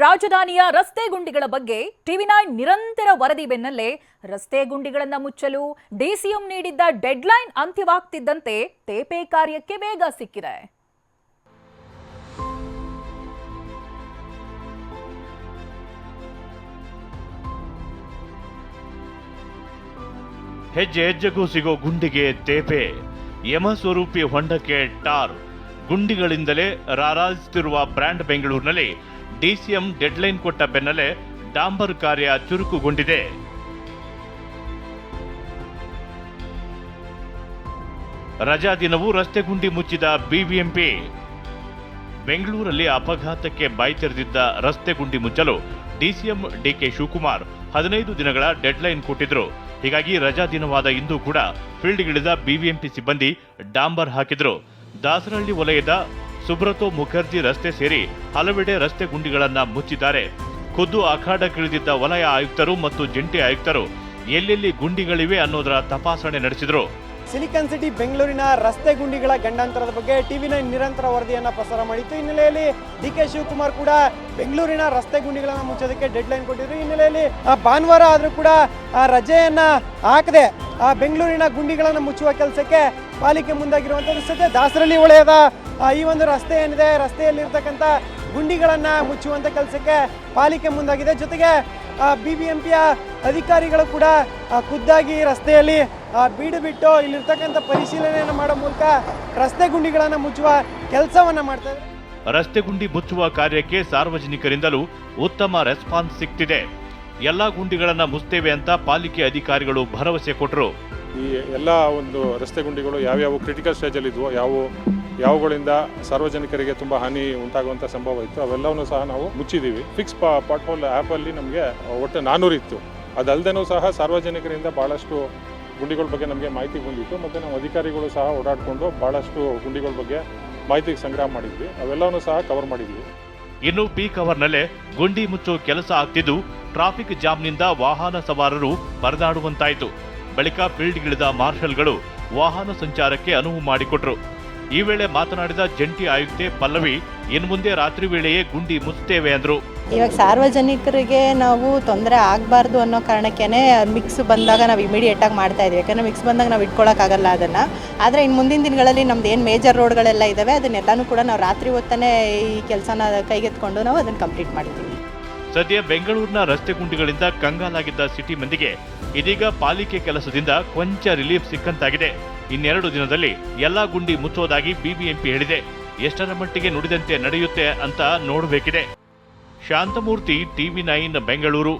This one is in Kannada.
ರಾಜಧಾನಿಯ ರಸ್ತೆ ಗುಂಡಿಗಳ ಬಗ್ಗೆ ಟಿವಿ9 ನಿರಂತರ ವರದಿ ಬೆನ್ನಲ್ಲೇ ರಸ್ತೆ ಗುಂಡಿಗಳನ್ನು ಮುಚ್ಚಲು ಡಿಸಿಎಂ ನೀಡಿದ್ದ ಡೆಡ್ಲೈನ್ ಅಂತ್ಯವಾಗ್ತಿದ್ದಂತೆ ತೇಪೆ ಕಾರ್ಯಕ್ಕೆ ವೇಗ ಸಿಕ್ಕಿದೆ. ಹೆಜ್ಜೆ ಹೆಜ್ಜೆಗೂ ಸಿಗೋ ಗುಂಡಿಗೆ ತೇಪೆ, ಯಮಸ್ವರೂಪಿ ಹೊಂಡಕ್ಕೆ ಟಾರ್. ಗುಂಡಿಗಳಿಂದಲೇ ರಾರಾಜಿಸುತ್ತಿರುವ ಬ್ರ್ಯಾಂಡ್ ಬೆಂಗಳೂರಿನಲ್ಲಿ ಡಿಸಿಎಂ ಡೆಡ್ಲೈನ್ ಕೊಟ್ಟ ಬೆನ್ನಲ್ಲೇ ಡಾಂಬರ್ ಕಾರ್ಯ ಚುರುಕುಗೊಂಡಿದೆ. ರಜಾ ದಿನವೂ ರಸ್ತೆ ಗುಂಡಿ ಮುಚ್ಚಿದ ಬಿಬಿಎಂಪಿ. ಬೆಂಗಳೂರಲ್ಲಿ ಅಪಘಾತಕ್ಕೆ ಬಾಯಿ ತೆರೆದಿದ್ದ ರಸ್ತೆ ಗುಂಡಿ ಮುಚ್ಚಲು ಡಿಸಿಎಂ ಡಿಕೆ ಶಿವಕುಮಾರ್ 15 ದಿನಗಳ ಡೆಡ್ಲೈನ್ ಕೊಟ್ಟಿದ್ರು. ಹೀಗಾಗಿ ರಜಾ ದಿನವಾದ ಇಂದು ಕೂಡ ಫೀಲ್ಡ್ಗಿಳಿದ ಬಿಬಿಎಂಪಿ ಸಿಬ್ಬಂದಿ ಡಾಂಬರ್ ಹಾಕಿದ್ರು. ದಾಸರಹಳ್ಳಿ ವಲಯದ ಸುಬ್ರತೋ ಮುಖರ್ಜಿ ರಸ್ತೆ ಸೇರಿ ಹಲವೆಡೆ ರಸ್ತೆ ಗುಂಡಿಗಳನ್ನ ಮುಚ್ಚಿದ್ದಾರೆ. ಖುದ್ದು ಅಖಾಡಕ್ಕಿಳಿದಿದ್ದ ವಲಯ ಆಯುಕ್ತರು ಮತ್ತು ಜಂಟಿ ಆಯುಕ್ತರು ಎಲ್ಲೆಲ್ಲಿ ಗುಂಡಿಗಳಿವೆ ಅನ್ನೋದರ ತಪಾಸಣೆ ನಡೆಸಿದ್ರು. ಸಿಲಿಕಾನ್ ಸಿಟಿ ಬೆಂಗಳೂರಿನ ರಸ್ತೆ ಗುಂಡಿಗಳ ಗಂಡಾಂತರದ ಬಗ್ಗೆ ಟಿವಿ9 ನಿರಂತರ ವರದಿಯನ್ನು ಪ್ರಸಾರ ಮಾಡಿತ್ತು. ಹಿನ್ನೆಲೆಯಲ್ಲಿ ಡಿಕೆ ಶಿವಕುಮಾರ್ ಕೂಡ ಬೆಂಗಳೂರಿನ ರಸ್ತೆ ಗುಂಡಿಗಳನ್ನು ಮುಚ್ಚೋದಕ್ಕೆ ಡೆಡ್ಲೈನ್ ಕೊಟ್ಟಿದ್ರು. ಹಿನ್ನೆಲೆಯಲ್ಲಿ ಭಾನುವಾರ ಆದರೂ ಕೂಡ ರಜೆಯನ್ನ ಹಾಕದೆ ಬೆಂಗಳೂರಿನ ಗುಂಡಿಗಳನ್ನು ಮುಚ್ಚುವ ಕೆಲಸಕ್ಕೆ ಪಾಲಿಕೆ ಮುಂದಾಗಿರುವಂಥದ್ದು ಸದ್ಯ ದಾಸರಹಳ್ಳಿ ವಲಯದ ಈ ಒಂದು ರಸ್ತೆ ಏನಿದೆ, ರಸ್ತೆಯಲ್ಲಿರ್ತಕ್ಕಂಥ ಗುಂಡಿಗಳನ್ನು ಮುಚ್ಚುವಂಥ ಕೆಲಸಕ್ಕೆ ಪಾಲಿಕೆ ಮುಂದಾಗಿದೆ. ಜೊತೆಗೆ ಬಿಬಿಎಂಪಿಯ ಅಧಿಕಾರಿಗಳು ಕೂಡ ಖುದ್ದಾಗಿ ರಸ್ತೆಯಲ್ಲಿ ಬೀಡು ಬಿಟ್ಟು ಇಲ್ಲಿರ್ತಕ್ಕಂಥ ಪರಿಶೀಲನೆಯನ್ನು ಮಾಡೋ ಮೂಲಕ ರಸ್ತೆ ಗುಂಡಿಗಳನ್ನು ಮುಚ್ಚುವ ಕೆಲಸವನ್ನು ಮಾಡ್ತಾರೆ. ರಸ್ತೆ ಗುಂಡಿ ಮುಚ್ಚುವ ಕಾರ್ಯಕ್ಕೆ ಸಾರ್ವಜನಿಕರಿಂದಲೂ ಉತ್ತಮ ರೆಸ್ಪಾನ್ಸ್ ಸಿಗ್ತಿದೆ. ಎಲ್ಲಾ ಗುಂಡಿಗಳನ್ನ ಮುಚ್ತೇವೆ ಅಂತ ಪಾಲಿಕೆ ಅಧಿಕಾರಿಗಳು ಭರವಸೆ ಕೊಟ್ಟರು. ಈ ಎಲ್ಲ ಒಂದು ರಸ್ತೆ ಗುಂಡಿಗಳು ಯಾವ್ಯಾವ ಕ್ರಿಟಿಕಲ್ ಸ್ಟೇಜಲ್ಲಿ ಇದ್ವೋ, ಯಾವುಗಳಿಂದ ಸಾರ್ವಜನಿಕರಿಗೆ ತುಂಬ ಹಾನಿ ಉಂಟಾಗುವಂಥ ಸಂಭವ ಇತ್ತು, ಅವೆಲ್ಲವನ್ನೂ ಸಹ ನಾವು ಮುಚ್ಚಿದ್ದೀವಿ. ಫಿಕ್ಸ್ ಪಾಟ್ಹೋಲ್ ಆ್ಯಪಲ್ಲಿ ನಮಗೆ ಒಟ್ಟು 400 ಇತ್ತು. ಅದಲ್ಲದೇನೂ ಸಹ ಸಾರ್ವಜನಿಕರಿಂದ ಭಾಳಷ್ಟು ಗುಂಡಿಗಳ ಬಗ್ಗೆ ನಮಗೆ ಮಾಹಿತಿ ಬಂದಿತ್ತು. ಮತ್ತು ನಾವು ಅಧಿಕಾರಿಗಳು ಸಹ ಓಡಾಡಿಕೊಂಡು ಭಾಳಷ್ಟು ಗುಂಡಿಗಳ ಬಗ್ಗೆ ಮಾಹಿತಿ ಸಂಗ್ರಹ ಮಾಡಿದ್ವಿ. ಅವೆಲ್ಲವನ್ನೂ ಸಹ ಕವರ್ ಮಾಡಿದ್ವಿ. ಇನ್ನು ಪೀಕ್ ಅವರ್ನಲ್ಲೇ ಗುಂಡಿ ಮುಚ್ಚೋ ಕೆಲಸ ಆಗ್ತಿದ್ದು ಟ್ರಾಫಿಕ್ ಜಾಮ್ನಿಂದ ವಾಹನ ಸವಾರರು ಪರದಾಡುವಂತಾಯಿತು. ಬಳಿಕ ಫೀಲ್ಡ್ಗಿಳಿದ ಮಾರ್ಷಲ್ಗಳು ವಾಹನ ಸಂಚಾರಕ್ಕೆ ಅನುವು ಮಾಡಿಕೊಟ್ರು. ಈ ವೇಳೆ ಮಾತನಾಡಿದ ಜಂಟಿ ಆಯುಕ್ತೆ ಪಲ್ಲವಿ, ಇನ್ನು ಮುಂದೆ ರಾತ್ರಿ ವೇಳೆಯೇ ಗುಂಡಿ ಮುಚ್ಚುತ್ತೇವೆ ಅಂದ್ರು. ಇವಾಗ ಸಾರ್ವಜನಿಕರಿಗೆ ನಾವು ತೊಂದರೆ ಆಗಬಾರ್ದು ಅನ್ನೋ ಕಾರಣಕ್ಕೇನೆ ಮಿಕ್ಸ್ ಬಂದಾಗ ನಾವು ಇಮಿಡಿಯೇಟ್ ಆಗಿ ಮಾಡ್ತಾ ಇದ್ದೀವಿ. ಯಾಕಂದರೆ ಮಿಕ್ಸ್ ಬಂದಾಗ ನಾವು ಇಟ್ಕೊಳ್ಳೋಕ್ಕಾಗಲ್ಲ ಅದನ್ನು. ಆದರೆ ಇನ್ನು ಮುಂದಿನ ದಿನಗಳಲ್ಲಿ ನಮ್ದು ಏನು ಮೇಜರ್ ರೋಡ್ಗಳೆಲ್ಲ ಇದ್ದಾವೆ ಅದನ್ನೆಲ್ಲನೂ ಕೂಡ ನಾವು ರಾತ್ರಿ ಹೊತ್ತನೇ ಈ ಕೆಲಸನ ಕೈಗೆತ್ಕೊಂಡು ನಾವು ಅದನ್ನು ಕಂಪ್ಲೀಟ್ ಮಾಡ್ತೀವಿ. ಸದ್ಯ ಬೆಂಗಳೂರಿನ ರಸ್ತೆ ಗುಂಡಿಗಳಿಂದ ಕಂಗಾಲಾಗಿದ್ದ ಸಿಟಿ ಮಂದಿಗೆ ಇದೀಗ ಪಾಲಿಕೆ ಕೆಲಸದಿಂದ ಕೊಂಚ ರಿಲೀಫ್ ಸಿಕ್ಕಂತಾಗಿದೆ. ಇನ್ನೆರಡು ದಿನದಲ್ಲಿ ಎಲ್ಲಾ ಗುಂಡಿ ಮುಚ್ಚೋದಾಗಿ ಬಿಬಿಎಂಪಿ ಹೇಳಿದೆ. ಎಷ್ಟರ ಮಟ್ಟಿಗೆ ನುಡಿದಂತೆ ನಡೆಯುತ್ತೆ ಅಂತ ನೋಡಬೇಕಿದೆ. ಶಾಂತಮೂರ್ತಿ, ಟಿವಿ9 ಬೆಂಗಳೂರು.